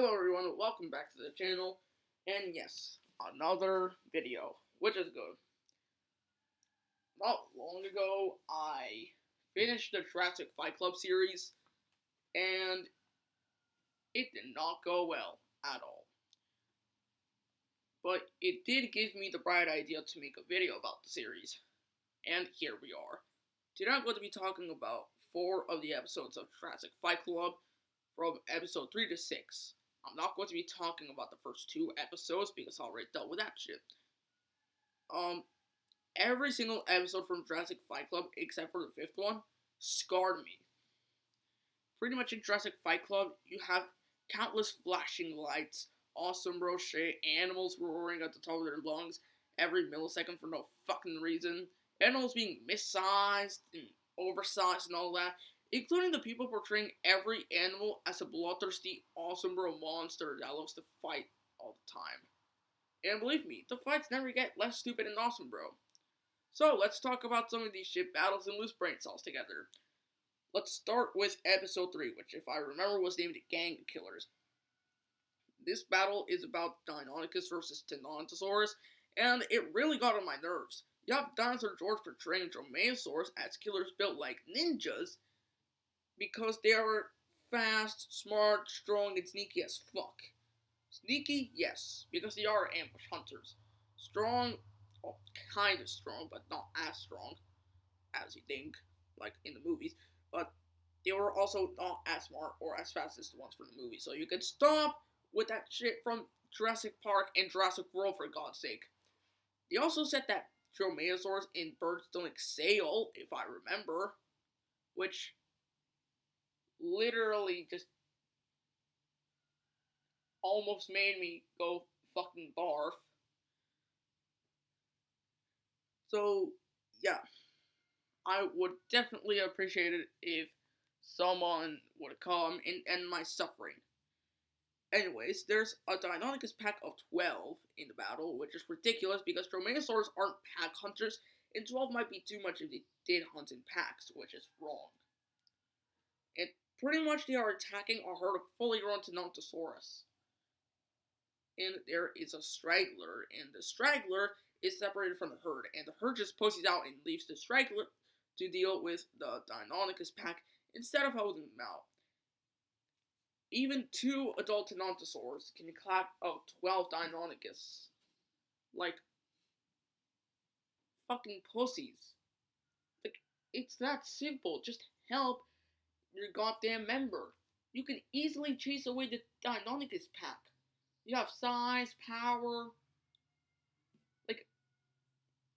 Hello everyone, welcome back to the channel, and yes, another video, which is good. Not long ago, I finished the Jurassic Fight Club series, and it did not go well at all. But it did give me the bright idea to make a video about the series, and here we are. Today I'm going to be talking about 4 of the episodes of Jurassic Fight Club, from episode 3 to 6. I'm not going to be talking about the first 2 episodes because I already dealt with that shit. Every single episode from Jurassic Fight Club, except for the 5th one, scarred me. Pretty much in Jurassic Fight Club, you have countless flashing lights, awesome bro shit, animals roaring at the top of their lungs every millisecond for no fucking reason, animals being missized and oversized and all that, including the people portraying every animal as a bloodthirsty, awesome bro monster that loves to fight all the time. And believe me, the fights never get less stupid and awesome, bro. So, let's talk about some of these shit battles and loose brain cells together. Let's start with episode 3, which, if I remember, was named Gang Killers. This battle is about Deinonychus versus Tyrannosaurus, and it really got on my nerves. You have Dinosaur George portraying Dromaeosaurs as killers built like ninjas, because they are fast, smart, strong, and sneaky as fuck. Sneaky, yes, because they are ambush hunters. Strong, well, kind of strong, but not as strong as you think, like in the movies. But they were also not as smart or as fast as the ones from the movie. So you can stop with that shit from Jurassic Park and Jurassic World, for God's sake. They also said that Dromaeosaurs in birds don't exhale, if I remember, which literally just almost made me go fucking barf. So, yeah. I would definitely appreciate it if someone would come and end my suffering. Anyways, there's a Deinonychus pack of 12 in the battle, which is ridiculous because Dromaeosaurs aren't pack hunters, and 12 might be too much if they did hunt in packs, which is wrong. And pretty much they are attacking a herd of fully grown Tyrannosaurus. And there is a straggler, and the straggler is separated from the herd, and the herd just pushes out and leaves the straggler to deal with the Deinonychus pack instead of holding them out. Even 2 adult Tyrannosaurs can clap out 12 Deinonychus. Like, fucking pussies. Like, it's that simple. Just help your goddamn member. You can easily chase away the Deinonychus pack. You have size, power. Like,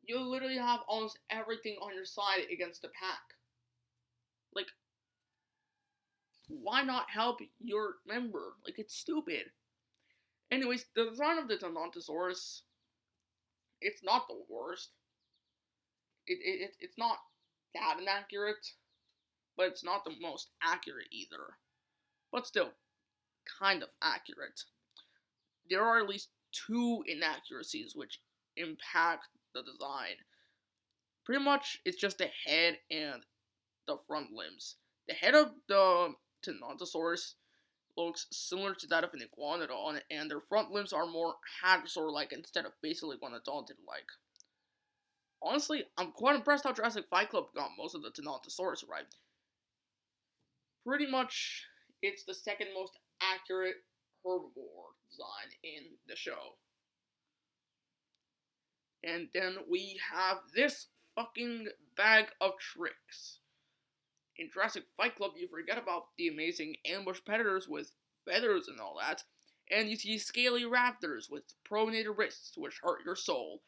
you literally have almost everything on your side against the pack. Like, why not help your member? Like, it's stupid. Anyways, the design of the Tyrannosaurus, it's not the worst. It's not that inaccurate, but it's not the most accurate either. But still, kind of accurate. There are at least 2 inaccuracies which impact the design. Pretty much, it's just the head and the front limbs. The head of the Tyrannosaurus looks similar to that of an iguanodon, and their front limbs are more hadrosaur-like instead of basically iguanodonted-like. Honestly, I'm quite impressed how Jurassic Fight Club got most of the Tyrannosaurus right. Pretty much, it's the second most accurate herbivore design in the show. And then we have this fucking bag of tricks. In Jurassic Fight Club, you forget about the amazing ambush predators with feathers and all that, and you see scaly raptors with pronated wrists which hurt your soul.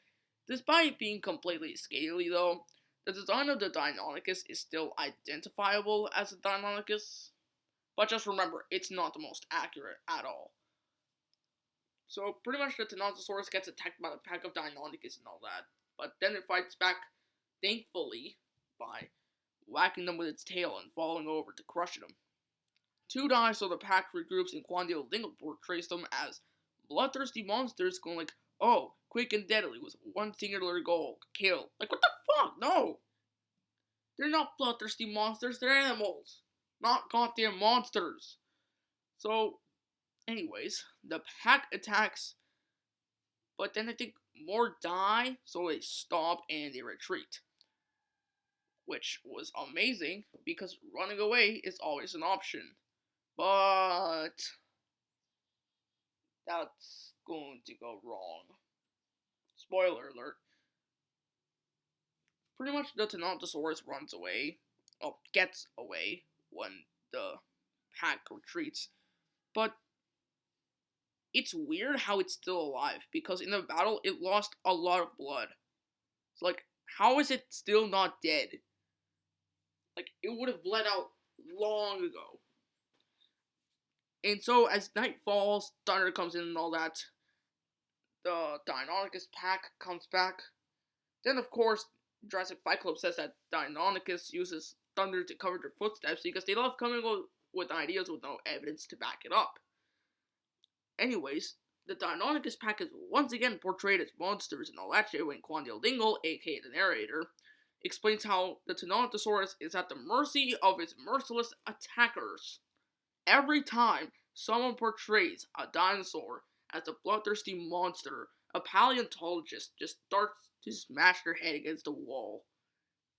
Despite being completely scaly though, the design of the Deinonychus is still identifiable as a Deinonychus, but just remember, it's not the most accurate at all. So pretty much the Tyrannosaurus gets attacked by the pack of Deinonychus and all that, but then it fights back, thankfully, by whacking them with its tail and falling over to crush them. 2 die, so the pack regroups, and Quandale Dingle portrays them as bloodthirsty monsters going like, oh, quick and deadly with one singular goal, kill. Like, what the fuck? No! They're not bloodthirsty monsters, they're animals. Not goddamn monsters. So, Anyways, the pack attacks, but then I think more die, so they stop and they retreat. Which was amazing, because running away is always an option. But that's going to go wrong. Spoiler alert. Pretty much the Tyrannosaurus runs away, or gets away, when the pack retreats. But it's weird how it's still alive, because in the battle it lost a lot of blood. It's like, how is it still not dead? Like, it would have bled out long ago. And so, as night falls, thunder comes in and all that, the Deinonychus pack comes back. Then, of course, Jurassic Fight Club says that Deinonychus uses thunder to cover their footsteps because they love coming with ideas with no evidence to back it up. Anyways, the Deinonychus pack is once again portrayed as monsters and all that shit when Quandale Dingle, aka the narrator, explains how the Tyrannosaurus is at the mercy of its merciless attackers. Every time someone portrays a dinosaur as a bloodthirsty monster, a paleontologist just starts to smash their head against the wall.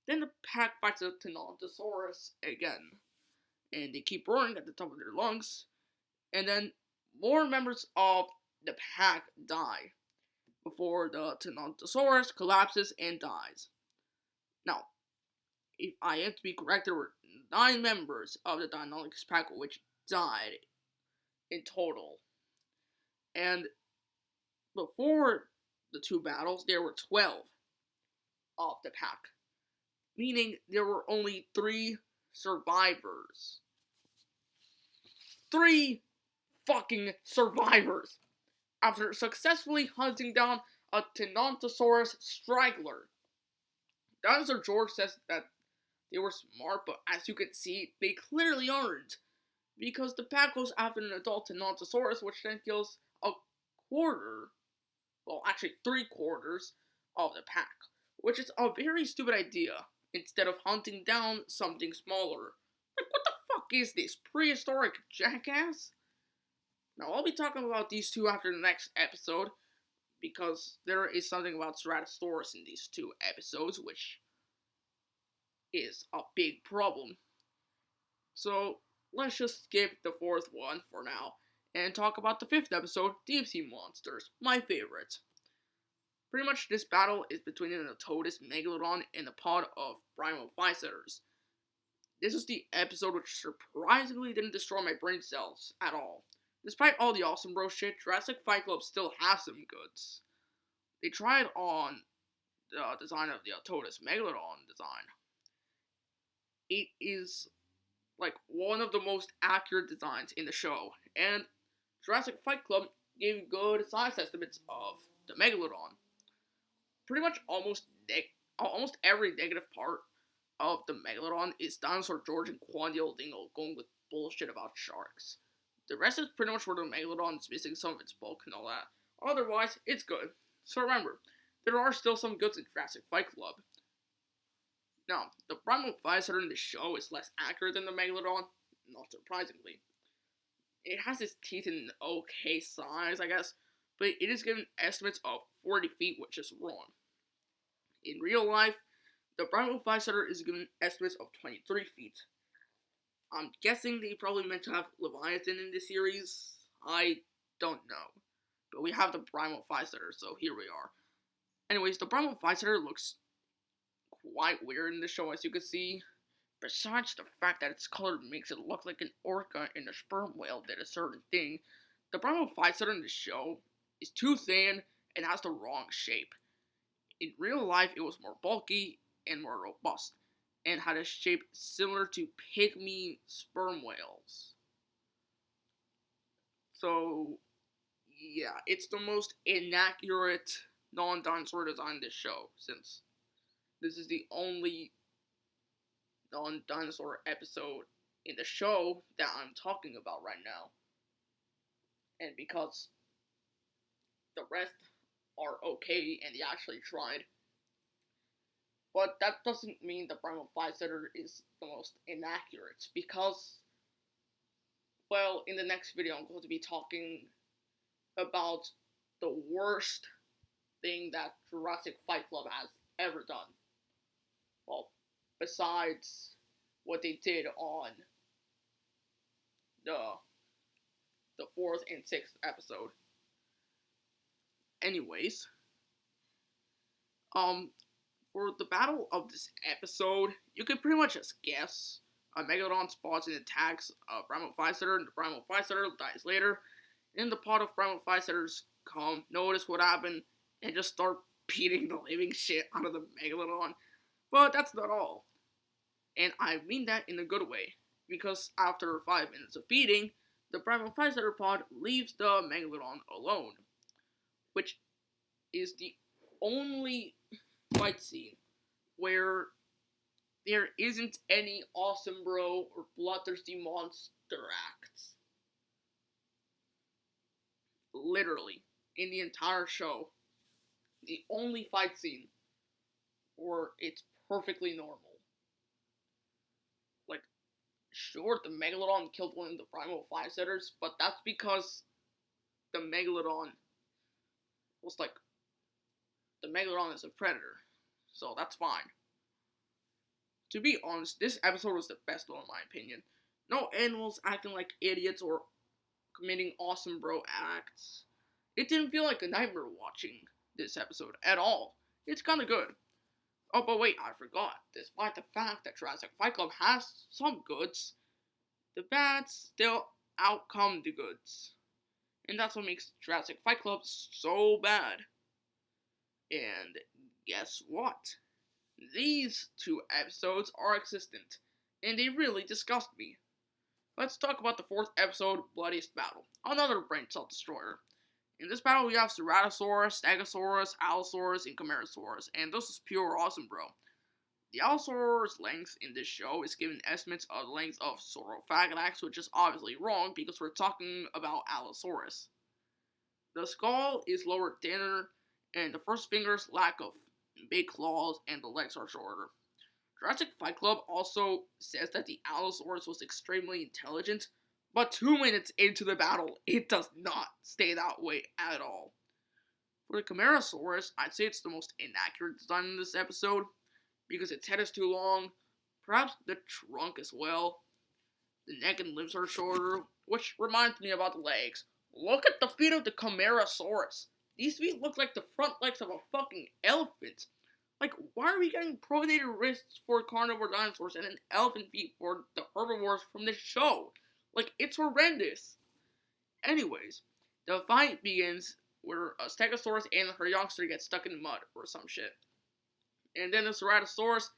Then the pack fights the Tyrannosaurus again, and they keep roaring at the top of their lungs, and then more members of the pack die before the Tyrannosaurus collapses and dies. Now, if I am to be correct, there were 9 members of the Deinonychus pack which died in total. And before the 2 battles, there were 12 of the pack, meaning there were only 3 survivors. 3 fucking survivors after successfully hunting down a Tyrannosaurus straggler. Dinosaur George says that they were smart, but as you can see, they clearly aren't, because the pack goes after an adult Tyrannosaurus, which then kills a quarter, well, actually 3/4 of the pack, which is a very stupid idea, instead of hunting down something smaller. Like, what the fuck is this, prehistoric jackass? Now, I'll be talking about these 2 after the next episode, because there is something about Ceratosaurus in these 2 episodes, which is a big problem. So, let's just skip the 4th one for now, and talk about the 5th episode, Deep Sea Monsters, my favorite. Pretty much this battle is between an Otodus Megalodon and a pod of Brimophyseters. This is the episode which surprisingly didn't destroy my brain cells at all. Despite all the awesome bro shit, Jurassic Fight Club still has some goods. They tried on the design of the Otodus Megalodon design. It is like one of the most accurate designs in the show, and Jurassic Fight Club gave good size estimates of the Megalodon. Pretty much almost every negative part of the Megalodon is Dinosaur George and Quandale Dingle going with bullshit about sharks. The rest is pretty much where the Megalodon is missing some of its bulk and all that. Otherwise, it's good. So remember, there are still some goods in Jurassic Fight Club. Now, the Brimophyseter in the show is less accurate than the Megalodon, not surprisingly. It has its teeth in an okay size, I guess, but it is given estimates of 40 feet, which is wrong. In real life, the Brimophyseter is given estimates of 23 feet. I'm guessing they probably meant to have Leviathan in this series. I don't know. But we have the Brimophyseter, so here we are. Anyways, the Brimophyseter looks quite weird in the show, as you can see. Besides the fact that its color makes it look like an orca and a sperm whale did a certain thing, the Brimophyseter in the show is too thin and has the wrong shape. In real life, it was more bulky and more robust, and had a shape similar to pygmy sperm whales. So, yeah, it's the most inaccurate non-dinosaur design in this show, since this is the only non-dinosaur episode in the show that I'm talking about right now. And because the rest are okay and they actually tried. But that doesn't mean the Brimophyseter is the most inaccurate, because Well, in the next video, I'm going to be talking about the worst thing that Jurassic Fight Club has ever done. Well, besides what they did on the fourth and sixth episode. Anyways, for the battle of this episode, you can pretty much just guess. Megalodon spots and attacks Brimo Five-Setter, and the Brimo Five-Setter dies later. And the pod of Brimo Five-Setters come, notice what happened, and just start beating the living shit out of the Megalodon. But that's not all. And I mean that in a good way, because after 5 minutes of beating, the Brimo Five-Setter pod leaves the Megalodon alone, which is the only fight scene where there isn't any awesome bro or bloodthirsty monster acts. Literally, in the entire show, the only fight scene where it's perfectly normal. Like, sure, the Megalodon killed one of the Brimo Five-Setters, but that's because the Megalodon was like, the Megalodon is a predator, so that's fine. To be honest, this episode was the best one in my opinion. No animals acting like idiots or committing awesome bro acts. It didn't feel like a nightmare watching this episode at all. It's kinda good. Oh, but wait, I forgot. Despite the fact that Jurassic Fight Club has some goods, the bads still outcome the goods. And that's what makes Jurassic Fight Club so bad. And guess what? These 2 episodes are existent, and they really disgust me. Let's talk about the 4th episode, Bloodiest Battle, another brain cell destroyer. In this battle, we have Ceratosaurus, Stegosaurus, Allosaurus, and Camarasaurus, and this is pure awesome, bro. The Allosaurus length in this show is given estimates of the length of Saurophagonax, which is obviously wrong because we're talking about Allosaurus. The skull is lower, thinner, and the first fingers lack of big claws, and the legs are shorter. Jurassic Fight Club also says that the Allosaurus was extremely intelligent, but 2 minutes into the battle, it does not stay that way at all. For the Camarasaurus, I'd say it's the most inaccurate design in this episode, because its head is too long, perhaps the trunk as well. The neck and limbs are shorter, which reminds me about the legs. Look at the feet of the Camarasaurus. These feet look like the front legs of a fucking elephant. Like, why are we getting pronated wrists for carnivore dinosaurs and an elephant feet for the herbivores from this show? Like, it's horrendous. Anyways, the fight begins where a Stegosaurus and her youngster get stuck in the mud or some shit. And then the Ceratosaurus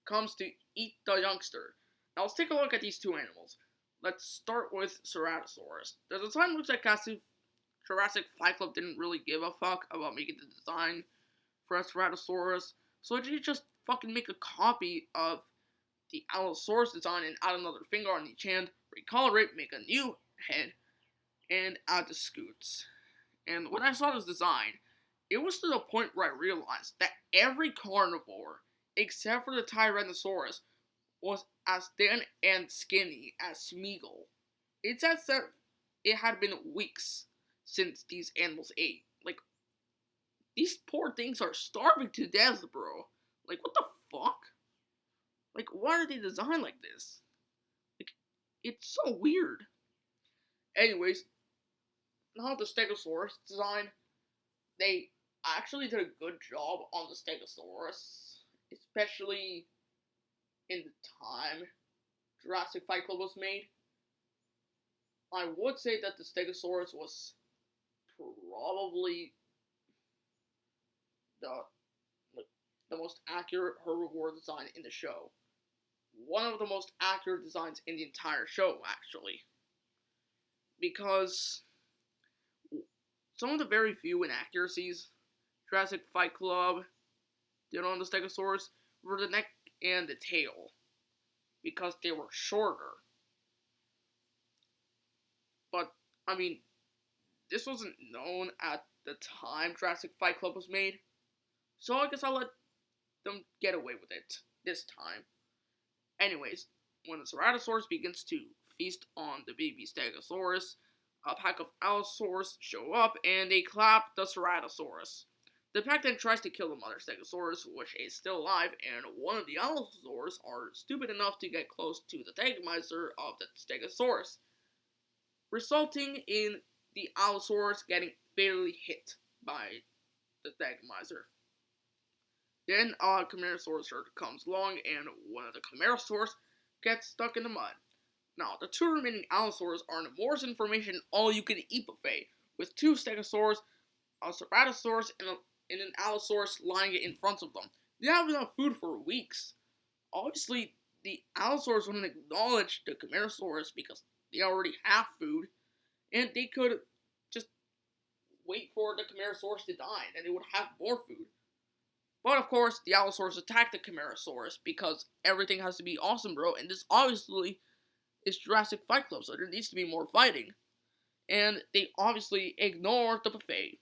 comes to eat the youngster. Now let's take a look at these 2 animals. Let's start with Ceratosaurus. The design looks like Jurassic Fight Club didn't really give a fuck about making the design for a Ceratosaurus, so they just fucking make a copy of the Allosaurus design and add another finger on each hand, recolor it, make a new head, and add the scoots. And when I saw this design, it was to the point where I realized that every carnivore, except for the Tyrannosaurus, was as thin and skinny as Smeagol. It's as if it had been weeks since these animals ate. Like, these poor things are starving to death, bro. Like, what the fuck? Like, why are they designed like this? Like, it's so weird. Anyways, now the Stegosaurus design, they actually did a good job on the Stegosaurus, especially in the time Jurassic Fight Club was made. I would say that the Stegosaurus was probably the most accurate herbivore design in the show. One of the most accurate designs in the entire show, actually. Because some of the very few inaccuracies Jurassic Fight Club did on the Stegosaurus were the neck and the tail, because they were shorter. But, I mean, this wasn't known at the time Jurassic Fight Club was made, so I guess I'll let them get away with it this time. Anyways, when the Ceratosaurus begins to feast on the baby Stegosaurus. A pack of Allosaurus show up and they clap the Ceratosaurus. The pack then tries to kill the mother Stegosaurus, which is still alive, and one of the Allosaurus are stupid enough to get close to the Tagmizer of the Stegosaurus, resulting in the Allosaurus getting fatally hit by the Tagmizer. Then a Camarasaurus comes along, and one of the Camarasaurus gets stuck in the mud. Now, the two remaining Allosaurus are an amorphous formation all-you-can-eat buffet, with two Stegosaurus, a Ceratosaurus, and an Allosaurus lying in front of them. They have enough food for weeks. Obviously, the Allosaurus wouldn't acknowledge the Camarasaurus because they already have food, and they could just wait for the Camarasaurus to die, and they would have more food. But of course, the Allosaurus attack the Camarasaurus because everything has to be awesome, bro, and this obviously is Jurassic Fight Club, so there needs to be more fighting. And they obviously ignore the buffet.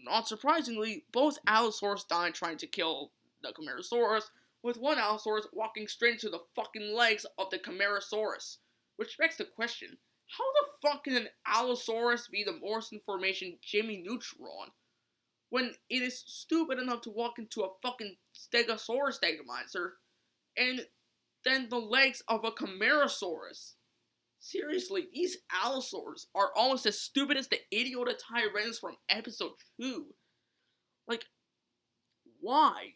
Not surprisingly, both Allosaurus die trying to kill the Camarasaurus, with one Allosaurus walking straight into the fucking legs of the Camarasaurus. Which begs the question, how the fuck can an Allosaurus be the Morrison formation Jimmy Neutron when it is stupid enough to walk into a fucking Stegosaurus Stegomizer and then the legs of a Camarasaurus? Seriously, these Allosaurs are almost as stupid as the Idiototyrannus from episode 2. Like, why?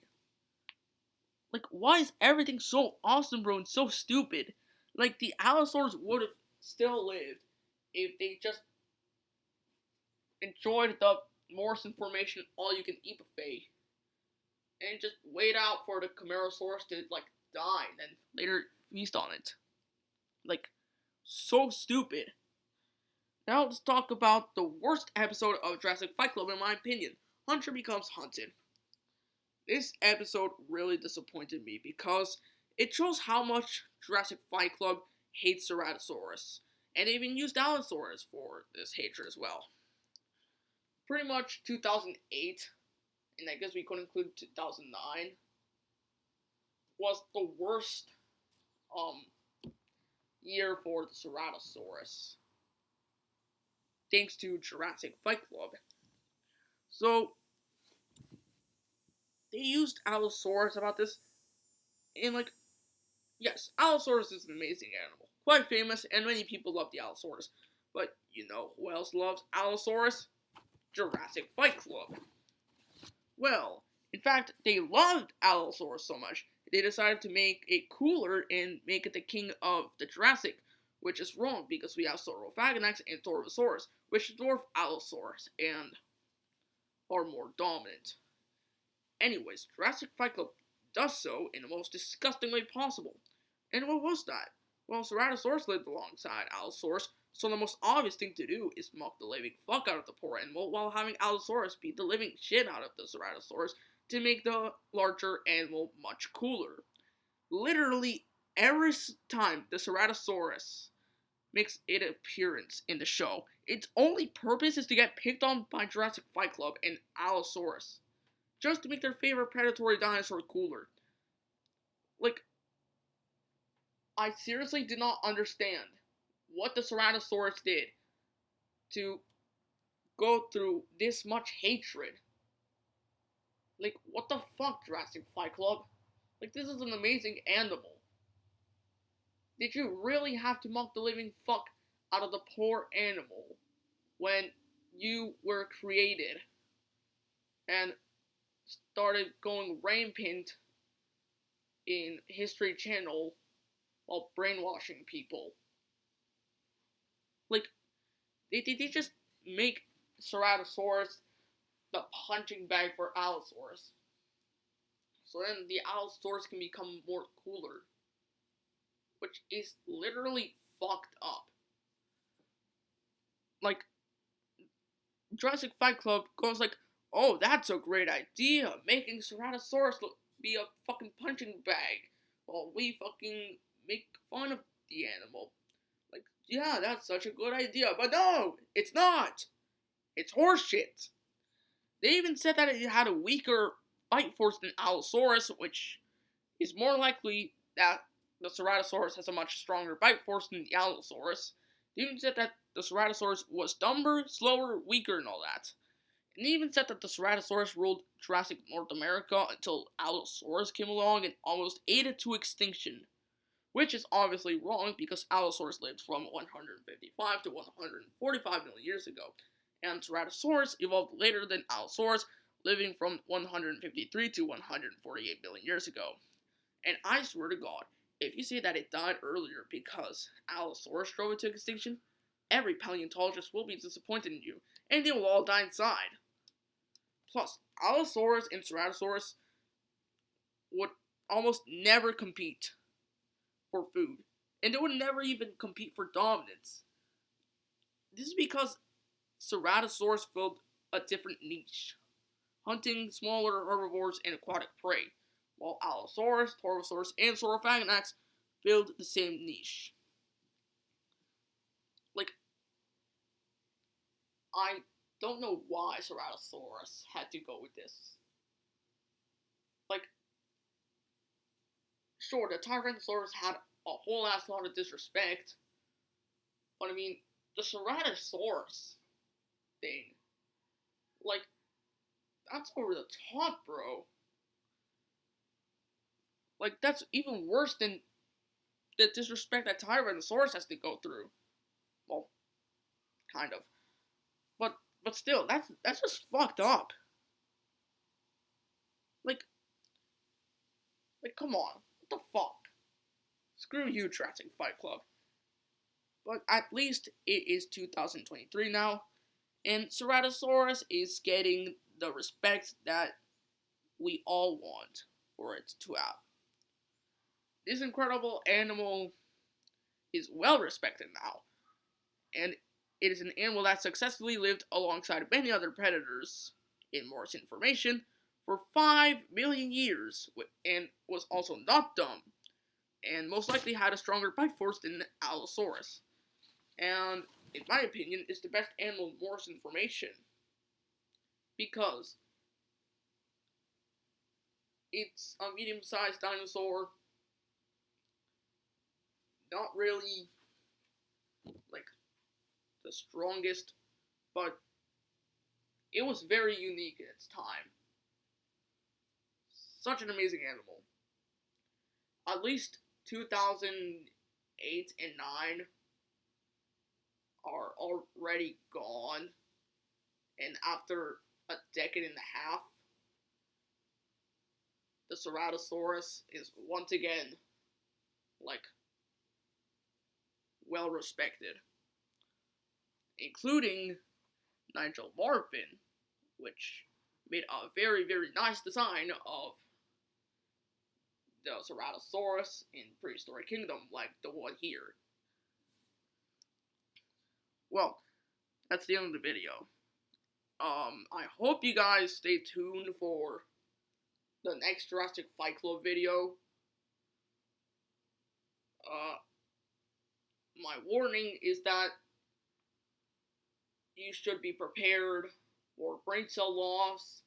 Like, why is everything so awesome, bro, and so stupid? Like, the Allosaurs would have still lived if they just enjoyed the Morrison formation all-you-can-eat buffet and just wait out for the Camarasaurus to, like, die and then later feast on it. Like, so stupid. Now let's talk about the worst episode of Jurassic Fight Club in my opinion. Hunter Becomes Hunted. This episode really disappointed me because it shows how much Jurassic Fight Club hates Ceratosaurus. And they even used Allosaurus for this hatred as well. Pretty much 2008, and I guess we could include 2009, was the worst year for the Ceratosaurus, thanks to Jurassic Fight Club. So, they used Allosaurus about this, and like, yes, Allosaurus is an amazing animal, quite famous, and many people love the Allosaurus, but you know who else loves Allosaurus? Jurassic Fight Club. Well, in fact, they loved Allosaurus so much, they decided to make it cooler and make it the king of the Jurassic, which is wrong because we have Saurophaganax and Torvosaurus, which dwarf Allosaurus and are more dominant. Anyways, Jurassic Fight Club does so in the most disgusting way possible. And what was that? Well, Ceratosaurus lived alongside Allosaurus, so the most obvious thing to do is mock the living fuck out of the poor animal while having Allosaurus beat the living shit out of the Ceratosaurus to make the larger animal much cooler. Literally every time the Ceratosaurus makes its appearance in the show, its only purpose is to get picked on by Jurassic Fight Club and Allosaurus, just to make their favorite predatory dinosaur cooler. Like, I seriously did not understand what the Ceratosaurus did to go through this much hatred. Like, what the fuck, Jurassic Fight Club? Like, this is an amazing animal. Did you really have to mock the living fuck out of the poor animal when you were created and started going rampant in History Channel while brainwashing people? Like, they just make Ceratosaurus the punching bag for Allosaurus. So then the Allosaurus can become more cooler. Which is literally fucked up. Like, Jurassic Fight Club goes like, oh, that's a great idea, making Ceratosaurus be a fucking punching bag, while we fucking make fun of the animal. Like, yeah, that's such a good idea, but no, it's not. It's horseshit. They even said that it had a weaker bite force than Allosaurus, which is more likely that the Ceratosaurus has a much stronger bite force than the Allosaurus. They even said that the Ceratosaurus was dumber, slower, weaker, and all that. And they even said that the Ceratosaurus ruled Jurassic North America until Allosaurus came along and almost ate it to extinction. Which is obviously wrong because Allosaurus lived from 155 to 145 million years ago, and Ceratosaurus evolved later than Allosaurus, living from 153 to 148 million years ago. And I swear to God, if you say that it died earlier because Allosaurus drove it to extinction, every paleontologist will be disappointed in you, and they will all die inside. Plus, Allosaurus and Ceratosaurus would almost never compete for food, and they would never even compete for dominance. This is because Ceratosaurus filled a different niche, hunting smaller herbivores and aquatic prey, while Allosaurus, Torosaurus, and Saurophaganax filled the same niche. Like, I don't know why Ceratosaurus had to go with this. Like, sure, the Tyrannosaurus had a whole ass lot of disrespect, but I mean, the Ceratosaurus thing, like, that's over the top, bro. Like, that's even worse than the disrespect that Tyrannosaurus has to go through. Well, kind of. But still, that's just fucked up. Like, come on. What the fuck? Screw you, Jurassic Fight Club. But at least it is 2023 now, and Ceratosaurus is getting the respect that we all want for it to have. This incredible animal is well respected now, and it is an animal that successfully lived alongside many other predators in Morse information for 5 million years, and was also not dumb, and most likely had a stronger bite force than Allosaurus. And, in my opinion, is the best animal in Morse information, because it's a medium-sized dinosaur, not really, like, the strongest, but it was very unique in its time. Such an amazing animal. At least 2008 and 9 are already gone, and after a decade and a half, the Ceratosaurus is once again, like, well respected, including Nigel Marvin, which made a very, very nice design of the Ceratosaurus in Prehistoric Kingdom, like the one here. Well, that's the end of the video. I hope you guys stay tuned for the next Jurassic Fight Club video. My warning is that you should be prepared for brain cell loss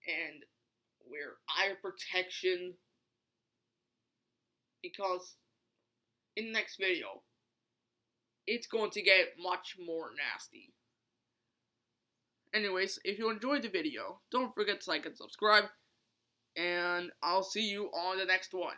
and wear eye protection, because in the next video, it's going to get much more nasty. Anyways, if you enjoyed the video, don't forget to like and subscribe, and I'll see you on the next one.